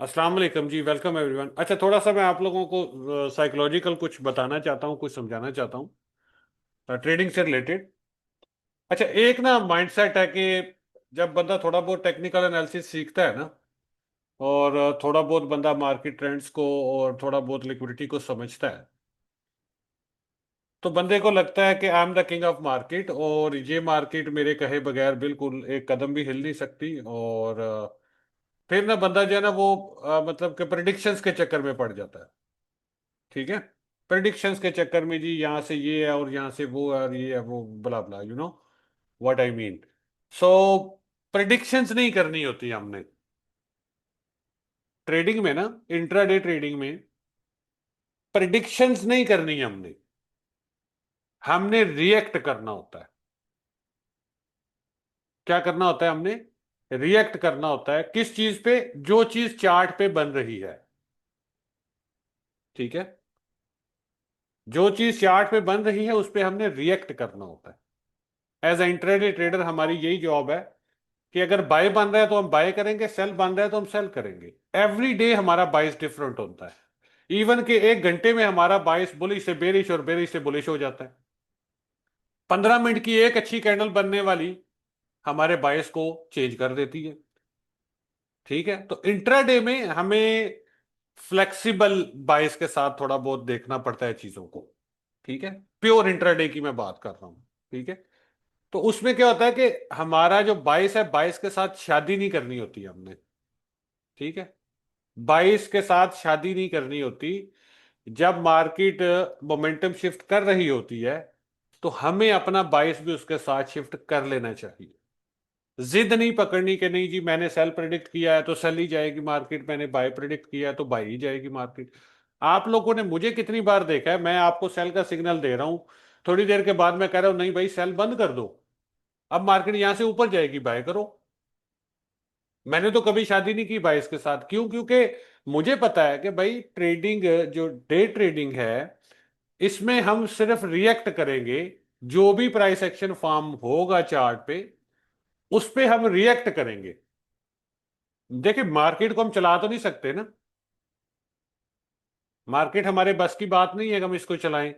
अस्सलाम वालेकुम जी। Welcome everyone. अच्छा, थोड़ा सा मैं आप लोगों को साइकोलॉजिकल कुछ बताना चाहता हूँ, कुछ समझाना चाहता हूँ ट्रेडिंग से रिलेटेड। अच्छा, एक ना माइंडसेट है कि जब बंदा थोड़ा बहुत टेक्निकल एनालिसिस सीखता है ना, और थोड़ा बहुत बंदा मार्केट ट्रेंड्स को और थोड़ा बहुत लिक्विडिटी को समझता है, तो बंदे को लगता है कि I am the king of market, और ये मार्केट मेरे कहे बगैर बिल्कुल एक कदम भी हिल नहीं सकती। और फिर ना बंदा जो है ना वो मतलब कि प्रिडिक्शंस के चक्कर में पड़ जाता है। ठीक है। प्रेडिक्शंस के चक्कर में जी, यहाँ से ये है और यहाँ से वो है और ये है वो, बला बला, you know what I mean. So predictions नहीं करनी होती हमने ट्रेडिंग में ना, इंट्राडे ट्रेडिंग में प्रेडिक्शंस नहीं करनी है हमने। हमने रिएक्ट करना होता है। क्या करना होता है हमने? रिएक्ट करना होता है किस चीज पे? जो चीज चार्ट पे बन रही है। ठीक है। जो चीज चार्ट पे बन रही है उस पे हमने रिएक्ट करना होता है। एज ए इंट्राडे ट्रेडर हमारी यही जॉब है कि अगर बाय बन रहा है तो हम बाय करेंगे, सेल बन रहा है तो हम सेल करेंगे। एवरी डे हमारा बाइस डिफरेंट होता है। इवन के एक घंटे में हमारा बाइस बुलिश से बेरिश और बेरिश से बुलिश हो जाता है। 15 मिनट की एक अच्छी कैंडल बनने वाली हमारे बाइस को चेंज कर देती है। ठीक है। तो इंट्राडे में हमें फ्लेक्सिबल बाइस के साथ थोड़ा बहुत देखना पड़ता है चीजों को। ठीक है। प्योर इंट्राडे की मैं बात कर रहा हूं। ठीक है। तो उसमें क्या होता है कि हमारा जो बाइस है, बाइस के साथ शादी नहीं करनी होती हमने। ठीक है। 22 के साथ शादी नहीं करनी होती। जब मार्केट मोमेंटम शिफ्ट कर रही होती है तो हमें अपना 22 भी उसके साथ शिफ्ट कर लेना चाहिए। जिद नहीं पकड़नी कि नहीं जी, मैंने सेल प्रेडिक्ट किया है तो सेल ही जाएगी मार्केट, मैंने बाय प्रेडिक्ट किया है तो बाय ही जाएगी मार्केट। आप लोगों ने मुझे कितनी बार देखा है, मैं आपको सेल का सिग्नल दे रहा हूं, थोड़ी देर के बाद मैं कह रहा हूं नहीं भाई सेल बंद कर दो, अब मार्केट यहां से ऊपर जाएगी, बाय करो। मैंने तो कभी शादी नहीं की बाइस के साथ। क्यों? क्योंकि मुझे पता है कि भाई ट्रेडिंग, जो डे ट्रेडिंग है, इसमें हम सिर्फ रिएक्ट करेंगे। जो भी प्राइस एक्शन फॉर्म होगा चार्ट पे, उस पे हम रिएक्ट करेंगे। देखिए, मार्केट को हम चला तो नहीं सकते ना। मार्केट हमारे बस की बात नहीं है कि हम इसको चलाएं।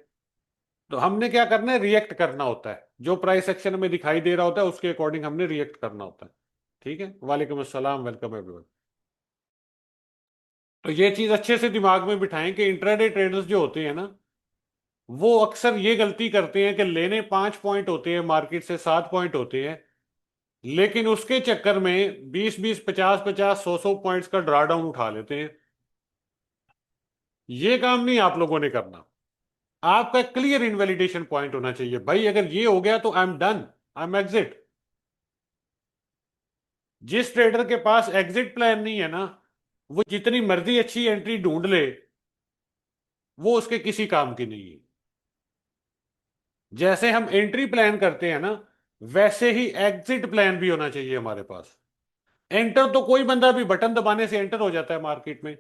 तो हमने क्या करना है? रिएक्ट करना होता है। जो प्राइस एक्शन हमें दिखाई दे रहा होता है उसके अकॉर्डिंग हमने रिएक्ट करना होता है। ठीक है। वालेकुम अस्सलाम, वेलकम एवरीवन। तो ये चीज अच्छे से दिमाग में बिठाएं कि इंट्राडे ट्रेडर्स जो होते हैं ना, वो अक्सर ये गलती करते हैं कि लेने 5 पॉइंट होते हैं, मार्केट से 7 पॉइंट होते हैं, लेकिन उसके चक्कर में 20-20, 50-50, 100-100 पॉइंट्स का ड्रा डाउन उठा लेते हैं। ये काम नहीं आप लोगों ने करना। आपका क्लियर इनवैलिडेशन पॉइंट होना चाहिए भाई, अगर ये हो गया तो I am done, I am exit. जिस ट्रेडर के पास एग्जिट प्लान नहीं है ना, वो जितनी मर्जी अच्छी एंट्री ढूंढ ले, वो उसके किसी काम की नहीं है। जैसे हम एंट्री प्लान करते हैं ना, वैसे ही एग्जिट प्लान भी होना चाहिए हमारे पास। एंटर तो कोई बंदा भी बटन दबाने से एंटर हो जाता है मार्केट में।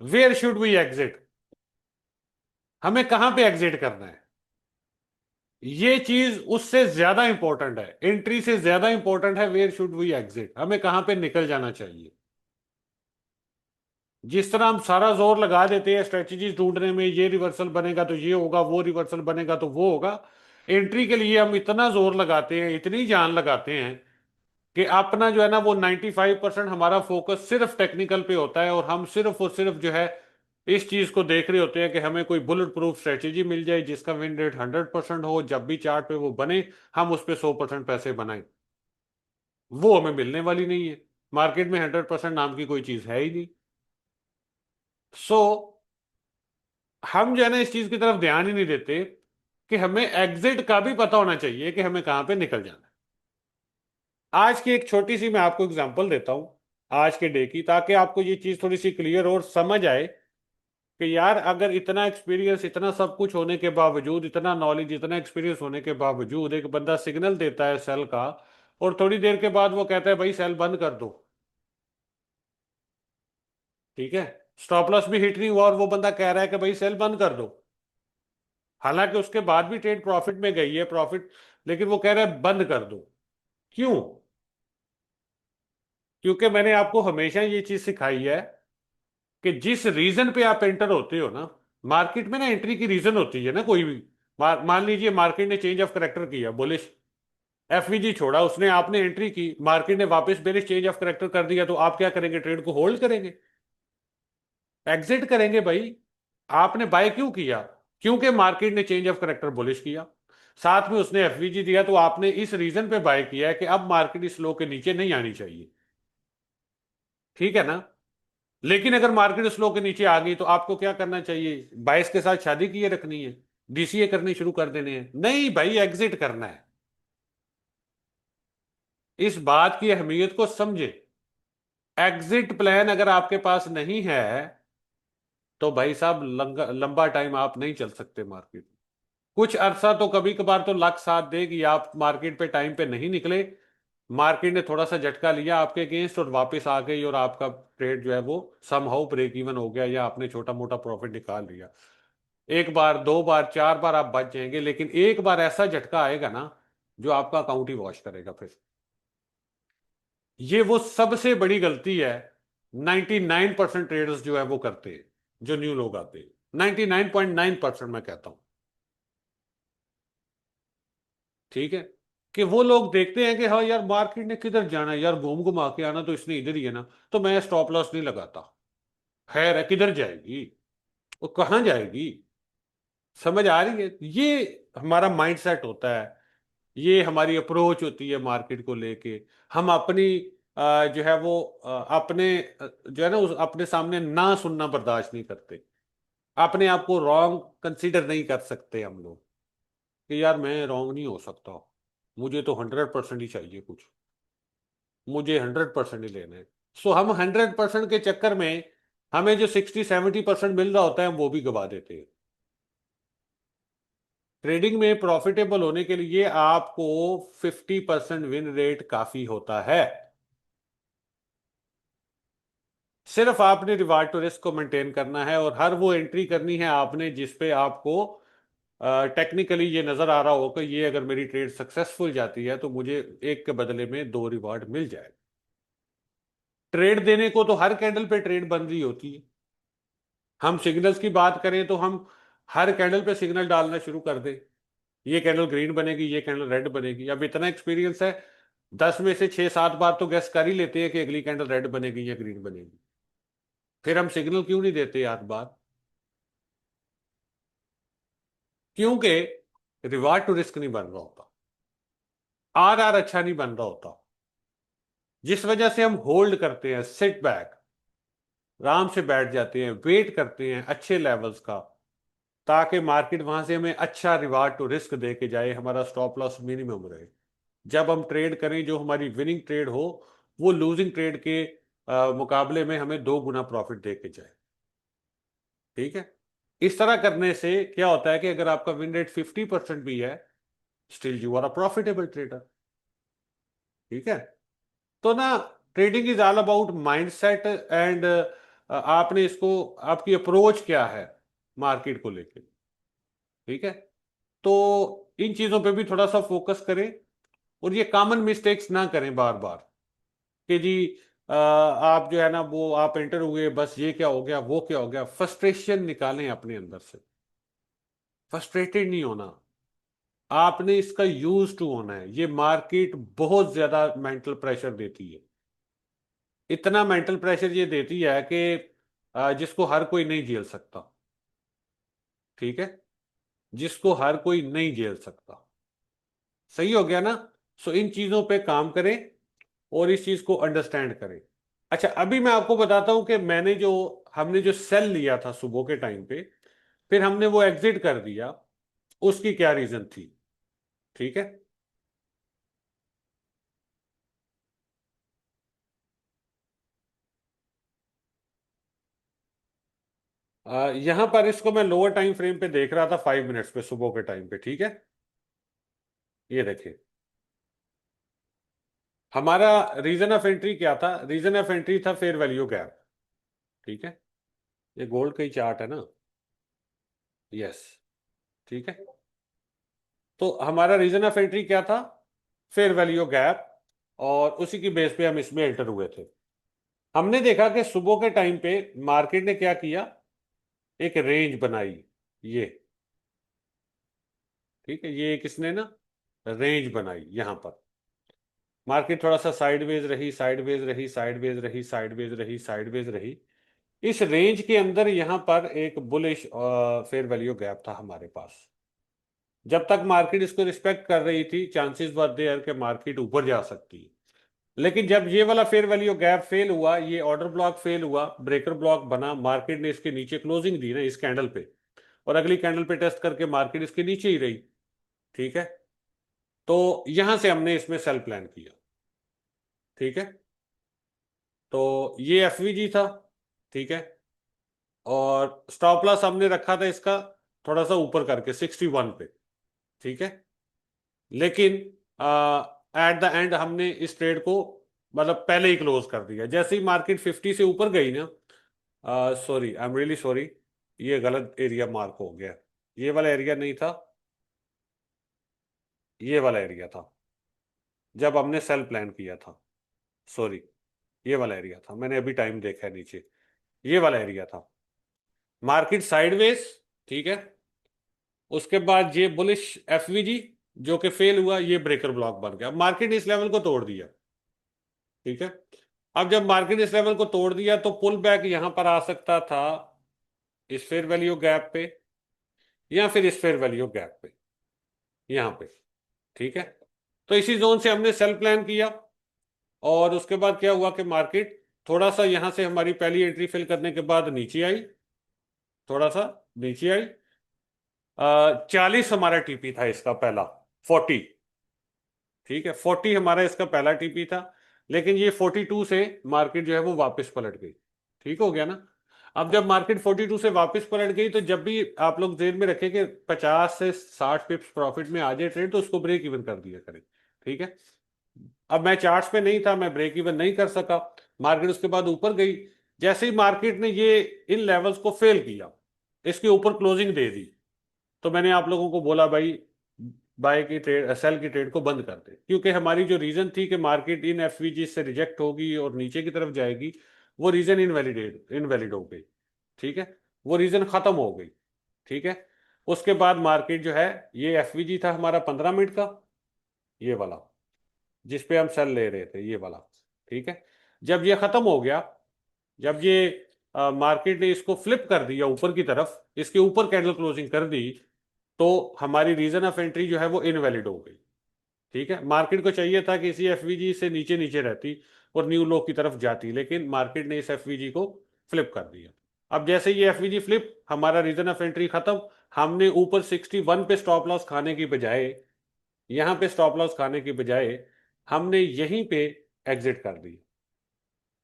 Where should we exit? हमें कहां पे एग्जिट करना है? ये चीज उससे ज्यादा इंपॉर्टेंट है, एंट्री से ज्यादा इंपॉर्टेंट है वेयर शुड वी एग्जिट, हमें कहां पे निकल जाना चाहिए। जिस तरह हम सारा जोर लगा देते हैं स्ट्रेटजीज ढूंढने में, ये रिवर्सल बनेगा तो ये होगा, वो रिवर्सल बनेगा तो वो होगा, एंट्री के लिए हम इतना जोर लगाते हैं, इतनी जान लगाते हैं कि अपना जो है ना वो 95% हमारा फोकस सिर्फ टेक्निकल पे होता है, और हम सिर्फ और सिर्फ जो है इस चीज को देख रहे होते हैं कि हमें कोई बुलेट प्रूफ स्ट्रेटेजी मिल जाए जिसका विन रेट 100% हो, जब भी चार्ट पे वो बने हम उस पे 100% पैसे बनाएं। वो हमें मिलने वाली नहीं है। मार्केट में 100% नाम की कोई चीज है ही नहीं। सो हम जो है ना इस चीज की तरफ ध्यान ही नहीं देते कि हमें एग्जिट का भी पता होना चाहिए कि हमें कहां पे निकल जाना है। आज की एक छोटी सी मैं आपको एग्जांपल देता हूं, आज के डे की, ताकि आपको ये चीज थोड़ी सी क्लियर और समझ आए कि यार अगर इतना एक्सपीरियंस, इतना सब कुछ होने के बावजूद, इतना नॉलेज, इतना एक्सपीरियंस होने के बावजूद एक बंदा सिग्नल देता है सेल का, और थोड़ी देर के बाद वो कहता है भाई सेल बंद कर दो। ठीक है। स्टॉप लॉस भी हिट नहीं हुआ और वो बंदा कह रहा है कि भाई सेल बंद कर दो, हालांकि उसके बाद भी ट्रेड प्रॉफिट में गई है, प्रॉफिट, लेकिन वो कह रहा है बंद कर दो। क्यों? क्योंकि मैंने आपको हमेशा ये चीज सिखाई है कि जिस रीजन पे आप एंटर होते हो ना, मार्केट में ना एंट्री की रीजन होती है ना कोई भी। मान लीजिए मार्केट ने चेंज ऑफ करेक्टर किया, बुलिश, एफवीजी छोड़ा उसने, आपने एंट्री की, मार्केट ने वापस बेरिश चेंज ऑफ करेक्टर कर दिया, तो आप क्या करेंगे? ट्रेड को होल्ड करेंगे, एग्जिट करेंगे भाई। आपने बाय क्यों किया? क्योंकि मार्केट ने चेंज ऑफ करेक्टर बुलिश किया, साथ में उसने एफवीजी दिया, तो आपने इस रीजन पे बाय किया है कि अब मार्केट इस लो के नीचे नहीं आनी चाहिए। ठीक है ना? लेकिन अगर मार्केट स्लो के नीचे आ गई तो आपको क्या करना चाहिए? बाइस के साथ शादी किए रखनी है, डीसीए करनी शुरू कर देने हैं? नहीं भाई, एग्जिट करना है। इस बात की अहमियत को समझे। एग्जिट प्लान अगर आपके पास नहीं है तो भाई साहब लंबा टाइम आप नहीं चल सकते मार्केट में। कुछ अरसा तो कभी कभार तो लक साथ देगी, आप मार्केट पे टाइम पे नहीं निकले, मार्केट ने थोड़ा सा झटका लिया आपके अगेंस्ट और वापस आ गई, और आपका ट्रेड जो है वो समहाउ ब्रेक इवन हो गया, या आपने छोटा मोटा प्रॉफिट निकाल लिया। एक बार, दो बार, चार बार आप बच जाएंगे, लेकिन एक बार ऐसा झटका आएगा ना जो आपका अकाउंट ही वॉश करेगा फिर। ये वो सबसे बड़ी गलती है 99% ट्रेडर्स जो है वो करते हैं, जो न्यू लोग आते हैं। 99.9% मैं कहता हूं। ठीक है? कि वो लोग देखते हैं कि हाँ यार मार्केट ने किधर जाना है यार, घूम घुमा के आना तो इसने इधर ही है ना, तो मैं स्टॉप लॉस नहीं लगाता। खैर है, किधर जाएगी वो, कहाँ जाएगी? समझ आ रही है? ये हमारा माइंडसेट होता है, ये हमारी अप्रोच होती है मार्केट को लेके। हम अपनी जो है वो अपने जो है ना उस अपने सामने ना सुनना बर्दाश्त नहीं करते, अपने आप को रॉन्ग कंसीडर नहीं कर सकते हम लोग, कि यार मैं रॉन्ग नहीं हो सकता, मुझे तो 100% ही चाहिए कुछ, मुझे 100% ही लेना है। सो हम 100% के चक्कर में हमें जो 60-70% मिल रहा होता है हम वो भी गवा देते हैं। ट्रेडिंग में प्रॉफिटेबल होने के लिए आपको 50% विन रेट काफी होता है। सिर्फ आपने रिवार्ड टू रिस्क को मेंटेन करना है, और हर वो एंट्री करनी है आपने जिस पे आपको टेक्निकली ये नजर आ रहा हो कि ये अगर मेरी ट्रेड सक्सेसफुल जाती है तो मुझे एक के बदले में दो रिवार्ड मिल जाए। ट्रेड देने को तो हर कैंडल पे ट्रेड बन रही होती है। हम सिग्नल्स की बात करें तो हम हर कैंडल पे सिग्नल डालना शुरू कर दें, ये कैंडल ग्रीन बनेगी, ये कैंडल रेड बनेगी। अब इतना एक्सपीरियंस है, 10 में से 6-7 बार तो गेस कर ही लेते हैं कि अगली कैंडल रेड बनेगी या ग्रीन बनेगी। फिर हम सिग्नल क्यों नहीं देते 8 बार? क्योंकि रिवार्ड टू रिस्क नहीं बन रहा होता, आर आर अच्छा नहीं बन रहा होता, जिस वजह से हम होल्ड करते हैं, सिट बैक, आराम से बैठ जाते हैं, वेट करते हैं अच्छे लेवल्स का, ताकि मार्केट वहां से हमें अच्छा रिवार्ड टू रिस्क दे के जाए, हमारा स्टॉप लॉस मिनिमम रहे। जब हम ट्रेड करें जो हमारी विनिंग ट्रेड हो, वो लूजिंग ट्रेड के मुकाबले में हमें 2 गुना प्रॉफिट दे के जाए। ठीक है? इस तरह करने से क्या होता है कि अगर आपका विन रेट 50% भी है, still you are a profitable trader. ठीक है? तो ना, trading is all about mindset and आपने इसको, आपकी अप्रोच क्या है मार्केट को लेके। ठीक है? तो इन चीजों पे भी थोड़ा सा फोकस करें, और ये कॉमन मिस्टेक्स ना करें बार बार, कि जी आप जो है ना वो आप एंटर हुए, बस ये क्या हो गया, वो क्या हो गया। फ्रस्ट्रेशन निकालें अपने अंदर से, फ्रस्ट्रेटेड नहीं होना, आपने इसका यूज टू होना है। ये मार्केट बहुत ज्यादा मेंटल प्रेशर देती है, इतना मेंटल प्रेशर ये देती है कि जिसको हर कोई नहीं झेल सकता। ठीक है? जिसको हर कोई नहीं झेल सकता। सही हो गया ना? सो इन चीजों पे काम करें और इस चीज को अंडरस्टैंड करें। अच्छा, अभी मैं आपको बताता हूं कि मैंने जो हमने जो सेल लिया था सुबह के टाइम पे, फिर हमने वो एग्जिट कर दिया, उसकी क्या रीजन थी। ठीक है? यहां पर इसको मैं लोअर टाइम फ्रेम पे देख रहा था, 5 मिनट्स पे सुबह के टाइम पे। ठीक है? ये देखिए, हमारा रीजन ऑफ एंट्री क्या था? रीजन ऑफ एंट्री था फेयर वैल्यू गैप। ठीक है? ये गोल्ड का ही चार्ट है ना? यस। ठीक है? तो हमारा रीजन ऑफ एंट्री क्या था? Fair value gap. और उसी की बेस पे हम इसमें एंटर हुए थे। हमने देखा कि सुबह के टाइम पे मार्केट ने क्या किया, एक रेंज बनाई, ये ठीक है, ये एक इसने ना रेंज बनाई। यहां पर मार्केट थोड़ा सा साइडवेज रही, साइडवेज रही, साइडवेज रही, साइडवेज रही, साइडवेज रही। इस रेंज के अंदर यहां पर एक बुलिश फेयर वैल्यू गैप था हमारे पास। जब तक मार्केट इसको रिस्पेक्ट कर रही थी, चांसेस वर देयर कि मार्केट ऊपर जा सकती है। लेकिन जब ये वाला फेयर वैल्यू गैप फेल हुआ, ये ऑर्डर ब्लॉक फेल हुआ, ब्रेकर ब्लॉक बना, मार्केट ने इसके नीचे क्लोजिंग दी ना इस कैंडल पे, और अगली कैंडल पे टेस्ट करके मार्केट इसके नीचे ही रही। ठीक है, तो यहां से हमने इसमें सेल प्लान किया। ठीक है, तो ये एफवीजी था। ठीक है, और स्टॉप लॉस हमने रखा था इसका थोड़ा सा ऊपर करके 61 पे। ठीक है, लेकिन एट द एंड हमने इस ट्रेड को मतलब पहले ही क्लोज कर दिया जैसे ही मार्केट 50 से ऊपर गई ना। Sorry, I am really sorry, ये गलत एरिया मार्क हो गया। ये वाला एरिया नहीं था, ये वाला एरिया था जब हमने सेल प्लान किया था। सॉरी, ये वाला एरिया था, मैंने अभी टाइम देखा है नीचे, ये वाला एरिया था। मार्केट साइडवेज, ठीक है, उसके बाद ये बुलिश एफवीजी जो कि फेल हुआ, ये ब्रेकर ब्लॉक बन गया, मार्केट ने इस लेवल को तोड़ दिया। ठीक है, अब जब मार्केट इस लेवल को तोड़ दिया तो पुल बैक यहां पर आ सकता था इस फेयर वैल्यू गैप पे, या फिर इस फेयर वैल्यू गैप पे, यहां पे। ठीक है, तो इसी जोन से हमने सेल प्लान किया। और उसके बाद क्या हुआ कि मार्केट थोड़ा सा यहां से हमारी पहली एंट्री फिल करने के बाद नीचे आई, थोड़ा सा नीचे आई। 40 हमारा टीपी था इसका पहला, 40। ठीक है, 40 हमारा इसका पहला टीपी था, लेकिन ये 42 से मार्केट जो है वो वापस पलट गई। ठीक हो गया ना। अब जब मार्केट 42 से वापस पलट गई, तो जब भी आप लोग जेल में रखें कि 50 से 60 पिप्स प्रॉफिट में आ जाए ट्रेड, तो उसको ब्रेक इवन कर दिया करें। ठीक है, अब मैं चार्ट्स पे नहीं था, मैं ब्रेक इवन नहीं कर सका। मार्केट उसके बाद ऊपर गई। जैसे ही मार्केट ने ये इन लेवल्स को फेल किया, इसके ऊपर क्लोजिंग दे दी, तो मैंने आप लोगों को बोला भाई बाय की ट्रेड, सेल की ट्रेड को बंद कर दे, क्योंकि हमारी जो रीजन थी कि मार्केट इन एफवीजी से रिजेक्ट होगी और नीचे की तरफ जाएगी, वो रीजन इनवैलिड हो गई। ठीक है, वो रीजन खत्म हो गई। ठीक है, उसके बाद मार्केट जो है, ये एफवीजी था हमारा 15 मिनट का, ये वाला जिस पे हम सेल ले रहे थे, ये वाला। ठीक है, जब ये खत्म हो गया, जब ये मार्केट ने इसको फ्लिप कर दिया ऊपर की तरफ, इसके ऊपर कैंडल क्लोजिंग कर दी, तो हमारी रीजन ऑफ एंट्री जो है वो इनवैलिड हो गई। ठीक है, मार्केट को चाहिए था कि इसी एफवीजी से नीचे नीचे रहती और न्यू लो की तरफ जाती, लेकिन मार्केट ने इस एफवीजी को फ्लिप कर दिया। अब जैसे ये एफवीजी फ्लिप, हमारा रीजन ऑफ एंट्री खत्म। हमने ऊपर 61 पे स्टॉप लॉस खाने की बजाय, यहां पे स्टॉप लॉस खाने की बजाय, हमने यहीं पे एग्जिट कर दी।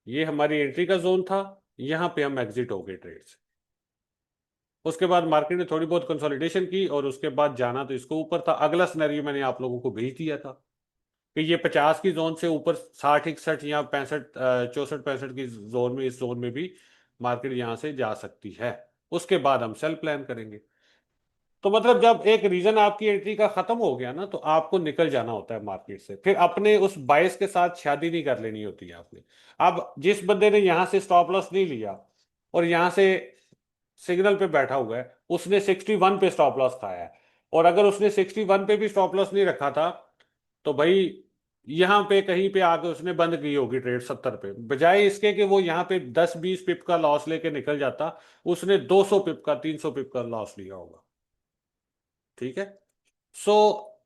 ये हमारी एंट्री का जोन था, यहां पे हम एग्जिट हो गए ट्रेड से। उसके बाद मार्केट ने थोड़ी बहुत कंसोलिडेशन की, और उसके बाद जाना तो इसको ऊपर था। अगला सिनेरियो मैंने आप लोगों को भेज दिया था कि ये 50 की जोन से ऊपर 60 61 या 65 64 65 की जोन में, इस जोन में भी मार्केट यहां से जा सकती है। उसके बाद हम सेल प्लान करेंगे। तो मतलब जब एक रीजन आपकी एंट्री का खत्म हो गया ना, तो आपको निकल जाना होता है मार्केट से, फिर अपने उस बायस के साथ शादी नहीं कर लेनी होती है आपने। अब जिस बंदे ने यहां से स्टॉप लॉस नहीं लिया और यहां से सिग्नल पे बैठा हुआ है, उसने 61 पे स्टॉप लॉस खाया है। और अगर उसने 61 पे भी स्टॉप लॉस नहीं रखा था, तो भाई यहाँ पे कहीं पे आके उसने बंद की होगी ट्रेड 70 पे, बजाय इसके कि वो यहाँ पे 10 20 पिप का लॉस लेके निकल जाता, उसने 200 पिप का, 300 पिप का लॉस लिया होगा। ठीक है, सो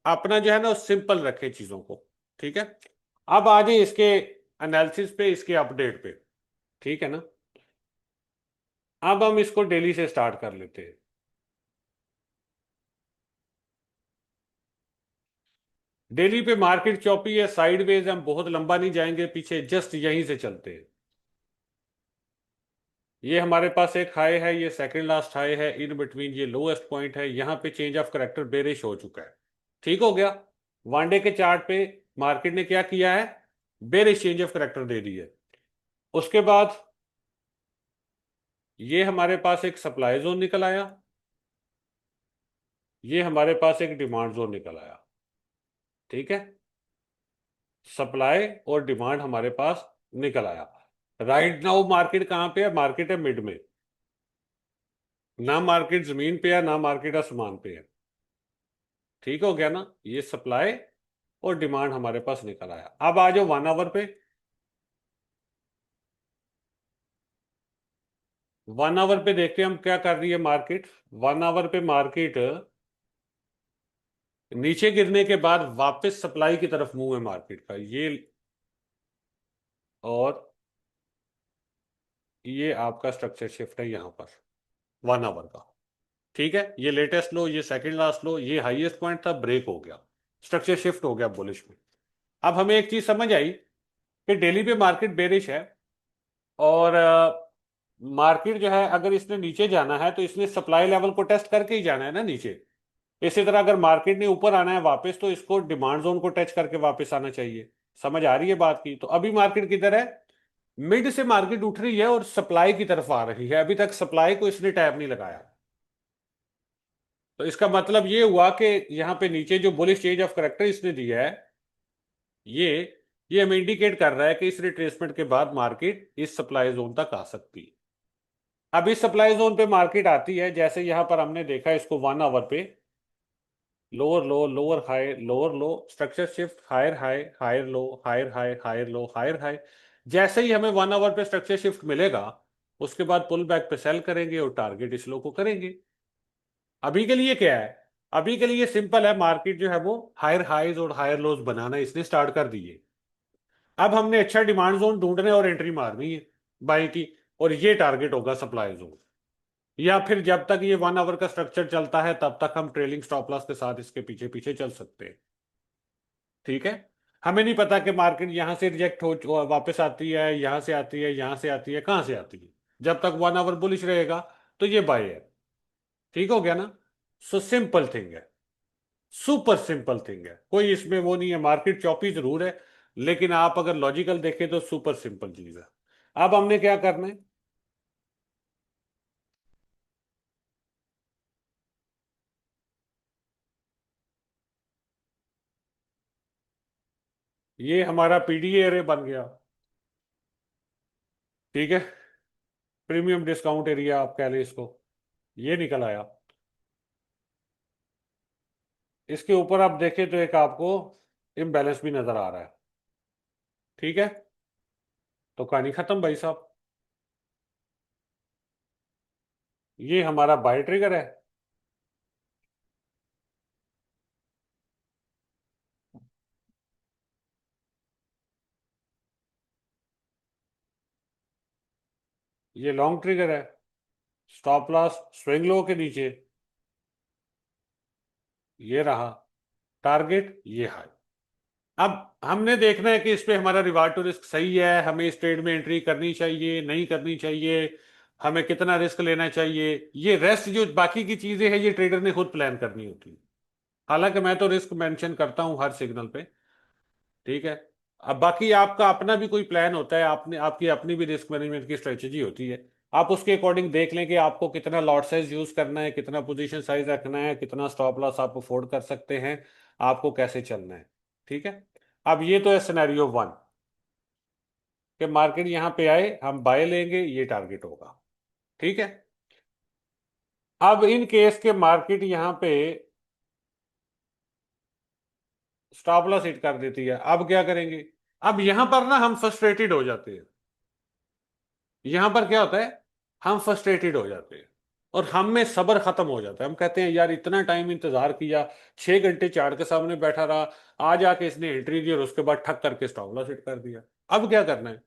अपना जो है ना सिंपल रखे चीजों को। ठीक है, अब आ जाए इसके एनालिसिस पे, इसके अपडेट पे। ठीक है ना, अब हम इसको डेली से स्टार्ट कर लेते हैं। डेली पे मार्केट चौपी है, साइडवेज, हम बहुत लंबा नहीं जाएंगे पीछे, जस्ट यहीं से चलते हैं। ये हमारे पास एक हाई है, ये सेकंड लास्ट हाई है, इन बिटवीन ये लोएस्ट पॉइंट है, यहाँ पे चेंज ऑफ करेक्टर बेरिश हो चुका है। ठीक हो गया। वन डे के चार्ट पे मार्केट ने क्या किया है, बेरिश चेंज ऑफ करेक्टर दे दी है। उसके बाद ये हमारे पास एक सप्लाई जोन निकल आया, ये हमारे पास एक डिमांड जोन निकल आया। ठीक है, सप्लाई और डिमांड हमारे पास निकल आया। राइट नाउ मार्केट कहाँ पे है? मार्केट है मिड में। ना मार्केट जमीन पे है, ना मार्केट आसमान पे है। ठीक हो गया ना? ये सप्लाई और डिमांड हमारे पास निकल आया। अब आ जाओ 1 आवर पे। 1 आवर पे देखते हैं हम क्या कर रही है मार्केट। 1 आवर पे मार्केट नीचे गिरने के बाद वापस सप्लाई की तरफ मूव है मार्केट का। और ये आपका स्ट्रक्चर शिफ्ट है यहां पर 1 आवर का। ठीक है, ये लेटेस्ट लो, ये सेकंड लास्ट लो, ये हाईएस्ट पॉइंट था, ब्रेक हो गया, स्ट्रक्चर शिफ्ट हो गया बुलिश में। अब हमें एक चीज समझ आई कि डेली पे मार्केट बेरिश है, और मार्केट जो है अगर इसने नीचे जाना है तो इसने सप्लाई लेवल को टेस्ट करके ही जाना है ना नीचे। इसी तरह अगर मार्केट ने ऊपर आना है वापस, तो इसको डिमांड जोन को टच करके वापस आना चाहिए। समझ आ रही है बात की? तो अभी मार्केट किधर है? मिड से मार्केट उठ रही है और सप्लाई की तरफ आ रही है। अभी तक सप्लाई को इसने टैप नहीं लगाया। तो इसका मतलब ये हुआ कि यहाँ पे नीचे जो बुलिश चेंज ऑफ करेक्टर इसने दिया है, ये ये हमें इंडिकेट कर रहा है कि इस रिट्रेसमेंट के बाद मार्केट इस सप्लाई जोन तक आ सकती है। अब इस सप्लाई जोन पे मार्केट आती है, जैसे यहां पर हमने देखा इसको 1 आवर पे, lower low, lower high, lower low, structure shift, higher high, higher low, higher high, higher low, higher high. जैसे ही हमें 1 आवर पे स्ट्रक्चर शिफ्ट मिलेगा, उसके बाद पुल बैक पे सेल करेंगे और टारगेट इस लो को करेंगे। अभी के लिए क्या है? अभी के लिए सिंपल है, मार्केट जो है वो हायर हाइज और हायर लोज बनाना इसने स्टार्ट कर दिए। अब हमने अच्छा डिमांड जोन ढूंढना है और एंट्री मारनी है बाई की, और ये टारगेट होगा सप्लाई जोन। या फिर जब तक ये 1 आवर का स्ट्रक्चर चलता है तब तक हम ट्रेलिंग स्टॉप लॉस के साथ इसके पीछे पीछे चल सकते हैं। ठीक है। हमें नहीं पता कि मार्केट यहां से रिजेक्ट हो वापस आती है, यहां से आती है, यहां से आती है, कहां से आती है। जब तक 1 आवर बुलिश रहेगा तो ये बाय है। ठीक हो गया ना? सो सिंपल थिंग है, सुपर सिंपल थिंग है, कोई इसमें वो नहीं है। मार्केट चौपी जरूर है, लेकिन आप अगर लॉजिकल देखें तो सुपर सिंपल चीज है। अब हमने क्या करना है? ये हमारा पीडीए एरे बन गया। ठीक है, प्रीमियम डिस्काउंट एरिया आप कह लें इसको। ये निकल आया। इसके ऊपर आप देखें तो एक आपको इम्बैलेंस भी नजर आ रहा है। ठीक है, तो कहानी खत्म भाई साहब। ये हमारा बाय ट्रिगर है। ये लॉन्ग ट्रिगर है। स्टॉप लॉस स्विंग लो के नीचे, ये रहा। टारगेट ये हाई। अब हमने देखना है कि इस पे हमारा रिवार्ड टू रिस्क सही है, हमें इस ट्रेड में एंट्री करनी चाहिए, नहीं करनी चाहिए, हमें कितना रिस्क लेना चाहिए। ये रेस्ट जो बाकी की चीजें हैं ये ट्रेडर ने खुद प्लान करनी होती है। हालांकि मैं तो रिस्क मेंशन करता हूं हर सिग्नल पे। ठीक है। अब बाकी आपका अपना भी कोई प्लान होता है, आपने आपकी अपनी भी रिस्क मैनेजमेंट की स्ट्रेटेजी होती है। आप उसके अकॉर्डिंग देख लें कि आपको कितना लॉट साइज यूज करना है, कितना पोजीशन साइज रखना है, कितना स्टॉप लॉस आप अफोर्ड कर सकते हैं, आपको कैसे चलना है। ठीक है। अब ये तो है सिनेरियो 1, कि मार्केट यहां पे आए, हम बाय लेंगे, ये टारगेट होगा। ठीक है। अब इन केस के मार्केट यहां पे स्टॉप लॉस हिट कर देती है, अब क्या करेंगे? अब यहां पर ना हम फ्रस्ट्रेटेड हो जाते हैं। यहां पर क्या होता है? हम फ्रस्ट्रेटेड हो जाते हैं और हम में सब्र खत्म हो जाता है। हम कहते हैं यार इतना टाइम इंतजार किया, 6 घंटे चार्ट के सामने बैठा रहा, आज आके इसने एंट्री दी और उसके बाद ठक करके स्टॉप लॉस हिट कर दिया। अब क्या करना है?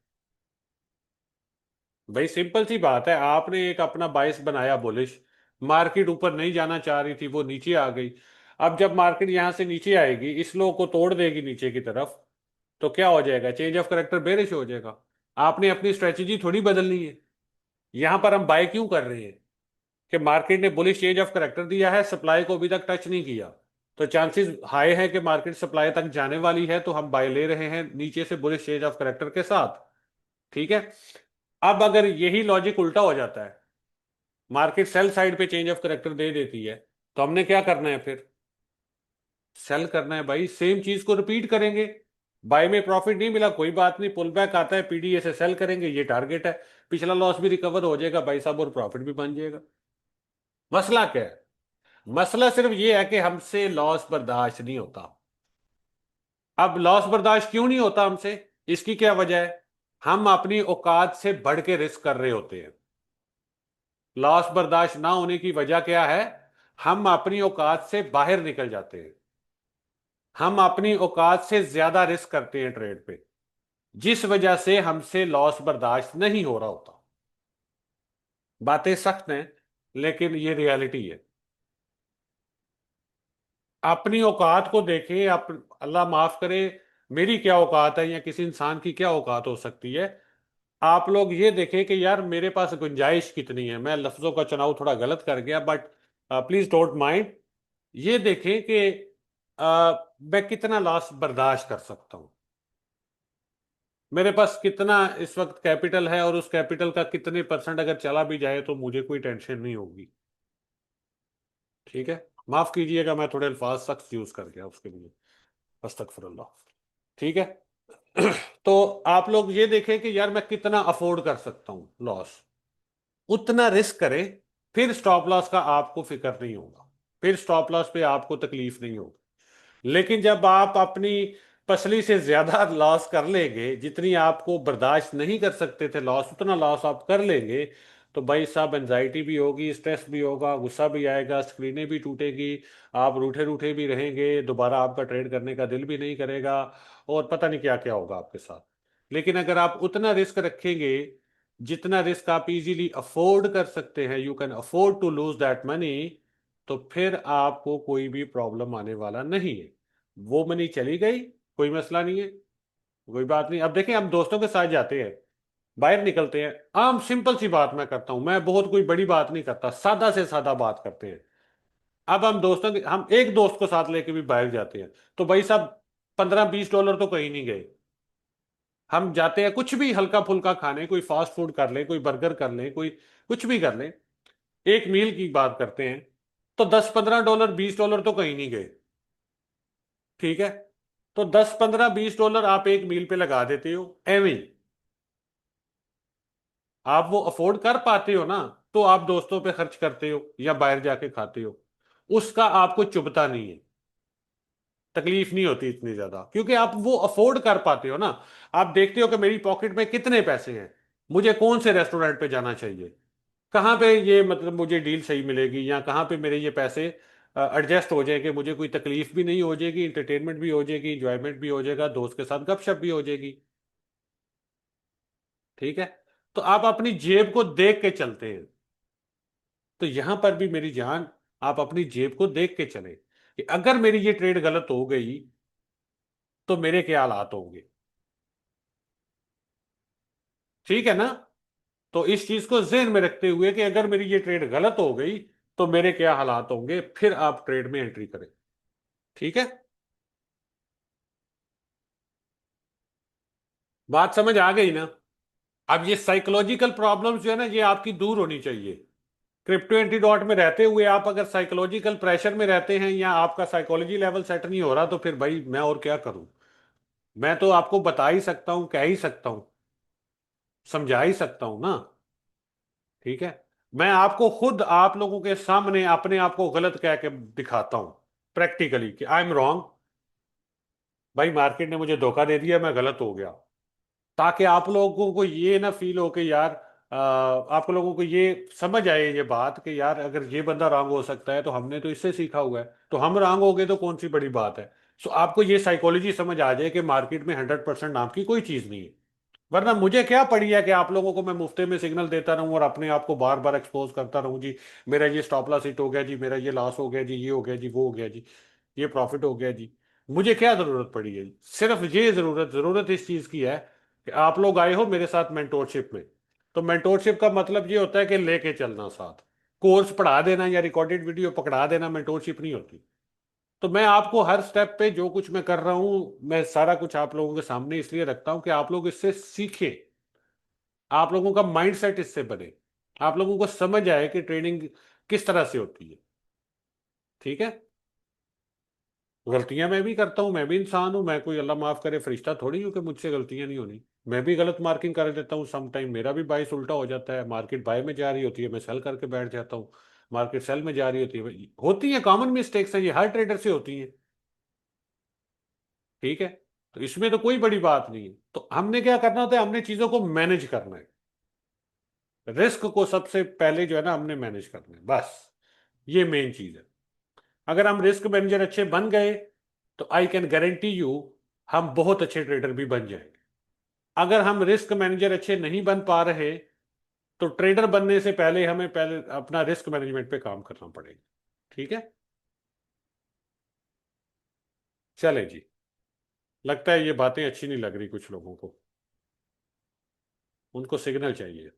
भाई सिंपल सी बात है, आपने एक अपना बायस बनाया बुलिश, मार्केट ऊपर नहीं जाना चाह रही थी, वो नीचे आ गई। अब जब मार्केट यहां से नीचे आएगी, इस लो को तोड़ देगी नीचे की तरफ, तो क्या हो जाएगा? चेंज ऑफ करेक्टर बेरिश हो जाएगा। आपने अपनी स्ट्रेटेजी थोड़ी बदलनी है। यहां पर हम बाय क्यों कर रहे हैं? कि मार्केट ने बुलिश चेंज ऑफ करेक्टर दिया है, सप्लाई को अभी तक टच नहीं किया, तो चांसेस हाई है कि मार्केट सप्लाई तक जाने वाली है, तो हम बाय ले रहे हैं नीचे से बुलिश चेंज ऑफ करेक्टर के साथ। ठीक है। अब अगर यही लॉजिक उल्टा हो जाता है, मार्केट सेल साइड पे चेंज ऑफ करेक्टर दे देती है, तो हमने क्या करना है फिर? सेल करना है भाई, सेम चीज को रिपीट करेंगे। बाय में प्रॉफिट नहीं मिला, कोई बात नहीं, पुल बैक आता है, पीडीए से सेल करेंगे, ये टारगेट है। पिछला लॉस भी रिकवर हो जाएगा भाई साहब, और प्रॉफिट भी बन जाएगा। मसला क्या है? मसला सिर्फ ये है कि हमसे लॉस बर्दाश्त नहीं होता। अब लॉस बर्दाश्त क्यों नहीं होता हमसे? इसकी क्या वजह है? हम अपनी औकात से बढ़ के रिस्क कर रहे होते हैं। लॉस बर्दाश्त ना होने की वजह क्या है? हम अपनी औकात से बाहर निकल जाते हैं। हम अपनी औकात से ज्यादा रिस्क करते हैं ट्रेड पे, जिस वजह से हमसे लॉस बर्दाश्त नहीं हो रहा होता। बातें सख्त हैं, लेकिन ये रियलिटी है। अपनी औकात को देखें। अल्लाह माफ करे, मेरी क्या औकात है या किसी इंसान की क्या औकात हो सकती है। आप लोग ये देखें कि यार मेरे पास गुंजाइश कितनी है। मैं लफ्जों का चुनाव थोड़ा गलत कर गया, बट प्लीज डोंट माइंड। ये देखें कि मैं कितना लॉस बर्दाश्त कर सकता हूं। मेरे पास कितना इस वक्त कैपिटल है, और उस कैपिटल का कितने परसेंट अगर चला भी जाए तो मुझे कोई टेंशन नहीं होगी। ठीक है। माफ कीजिएगा, मैं थोड़े अल्फाज सख्त यूज कर गया उसके लिए। अस्तगफिरुल्लाह। ठीक है। तो आप लोग ये देखें कि यार मैं कितना अफोर्ड कर सकता हूं लॉस, उतना रिस्क करें। फिर स्टॉप लॉस का आपको फिक्र नहीं होगा, फिर स्टॉप लॉस पे आपको तकलीफ नहीं होगी। लेकिन जब आप अपनी पसली से ज्यादा लॉस कर लेंगे, जितनी आपको बर्दाश्त नहीं कर सकते थे लॉस, उतना लॉस आप कर लेंगे, तो भाई साहब एनजाइटी भी होगी, स्ट्रेस भी होगा, गुस्सा भी आएगा, स्क्रीनें भी टूटेगी, आप रूठे रूठे भी रहेंगे, दोबारा आपका ट्रेड करने का दिल भी नहीं करेगा, और पता नहीं क्या क्या होगा आपके साथ। लेकिन अगर आप उतना रिस्क रखेंगे जितना रिस्क आप इजीली अफोर्ड कर सकते हैं, you can afford to lose that money, तो फिर आपको कोई भी प्रॉब्लम आने वाला नहीं है। वो मनी चली गई, कोई मसला नहीं है, कोई बात नहीं। अब देखें, हम दोस्तों के साथ जाते हैं, बाहर निकलते हैं, आम सिंपल सी बात मैं करता हूं, मैं बहुत कोई बड़ी बात नहीं करता, सादा से सादा बात करते हैं। अब हम एक दोस्त को साथ लेके भी बाहर जाते हैं, तो भाई साहब $15-20 तो कहीं नहीं गए। हम जाते हैं कुछ भी हल्का फुल्का खाने, कोई फास्ट फूड कर ले, कोई बर्गर कर ले, कोई कुछ भी कर ले, एक मील की बात करते हैं, तो $10-15, $20 तो कहीं नहीं गए। ठीक है। तो $10-15-20 आप एक मील पे लगा देते हो एवं ही। आप वो अफोर्ड कर पाते हो ना, तो आप दोस्तों पे खर्च करते हो या बाहर जाके खाते हो, उसका आपको चुभता नहीं है, तकलीफ नहीं होती इतनी ज्यादा, क्योंकि आप वो अफोर्ड कर पाते हो ना। आप देखते हो कि मेरी पॉकेट में कितने पैसे हैं, मुझे कौन से रेस्टोरेंट पे जाना चाहिए, कहाँ पे ये मतलब मुझे डील सही मिलेगी, या कहाँ पे मेरे ये पैसे एडजस्ट हो जाएंगे, मुझे कोई तकलीफ भी नहीं हो जाएगी, इंटरटेनमेंट भी हो जाएगी, इंजॉयमेंट भी हो जाएगा, दोस्त के साथ गपशप भी हो जाएगी। ठीक है। तो आप अपनी जेब को देख के चलते हैं। तो यहां पर भी मेरी जान, आप अपनी जेब को देख के चले कि अगर मेरी ये ट्रेड गलत हो गई तो मेरे क्या हालात होंगे। ठीक है ना? तो इस चीज को जहन में रखते हुए कि अगर मेरी ये ट्रेड गलत हो गई तो मेरे क्या हालात होंगे, फिर आप ट्रेड में एंट्री करें। ठीक है। बात समझ आ गई ना? अब ये साइकोलॉजिकल प्रॉब्लम्स जो है ना, ये आपकी दूर होनी चाहिए। क्रिप्टो एंटीडॉट में रहते हुए आप अगर साइकोलॉजिकल प्रेशर में रहते हैं, या आपका साइकोलॉजी लेवल सेट नहीं हो रहा, तो फिर भाई मैं और क्या करूं। मैं तो आपको बता ही सकता हूं, कह ही सकता हूं, समझा ही सकता हूं ना। ठीक है। मैं आपको खुद आप लोगों के सामने अपने आप को गलत कह के दिखाता हूं, प्रैक्टिकली, कि आई एम रॉन्ग। भाई मार्केट ने मुझे धोखा दे दिया, मैं गलत हो गया, ताकि आप लोगों को ये ना फील हो कि यार आप लोगों को ये समझ आए ये बात कि यार अगर ये बंदा रॉन्ग हो सकता है तो हमने तो इससे सीखा हुआ है, तो हम रॉन्ग हो गए तो कौन सी बड़ी बात है। सो आपको ये साइकोलॉजी समझ आ जाए कि मार्केट में 100% नाम की कोई चीज नहीं है। वरना मुझे क्या पड़ी है कि आप लोगों को मैं मुफ्ते में सिग्नल देता रहूं और अपने आप को बार बार एक्सपोज करता रहूं जी, मेरा ये स्टॉप लॉस हिट हो गया जी, मेरा ये लॉस हो गया जी, ये हो गया जी, वो हो गया जी, ये प्रॉफिट हो गया जी। मुझे क्या जरूरत पड़ी है? सिर्फ ये जरूरत जरूरत इस चीज की है कि आप लोग आए हो मेरे साथ मेंटोरशिप में। तो मेंटोरशिप का मतलब ये होता है कि लेके चलना साथ। कोर्स पढ़ा देना या रिकॉर्डेड वीडियो पकड़ा देना मेंटोरशिप नहीं होती। तो मैं आपको हर स्टेप पे जो कुछ मैं कर रहा हूं, मैं सारा कुछ आप लोगों के सामने इसलिए रखता हूं कि आप लोग इससे सीखें, आप लोगों का माइंड सेट इससे बने, आप लोगों को समझ आए कि ट्रेनिंग किस तरह से होती है। ठीक है। गलतियां मैं भी करता हूँ, मैं भी इंसान हूँ, मैं कोई अल्लाह माफ करे फरिश्ता थोड़ी हूँ कि मुझसे गलतियां नहीं होनी। मैं भी गलत मार्किंग कर देता हूँ, सम टाइम मेरा भी बाइस उल्टा हो जाता है, मार्केट बाय में जा रही होती है, मैं सेल करके बैठ जाता हूँ, मार्केट सेल में जा रही होती है, होती है, कॉमन मिस्टेक्स हैं ये, हर ट्रेडर से होती हैं। ठीक है, तो इसमें तो कोई बड़ी बात नहीं है। तो हमने क्या करना होता है, हमने चीजों को मैनेज करना है, रिस्क को सबसे पहले जो है ना हमने मैनेज करना है, बस ये मेन चीज है। अगर हम रिस्क मैनेजर अच्छे बन गए तो आई कैन गारंटी यू हम बहुत अच्छे ट्रेडर भी बन जाएंगे। अगर हम रिस्क मैनेजर अच्छे नहीं बन पा रहे तो ट्रेडर बनने से पहले हमें पहले अपना रिस्क मैनेजमेंट पे काम करना पड़ेगा। ठीक है, चले जी। लगता है ये बातें अच्छी नहीं लग रही कुछ लोगों को, उनको सिग्नल चाहिए।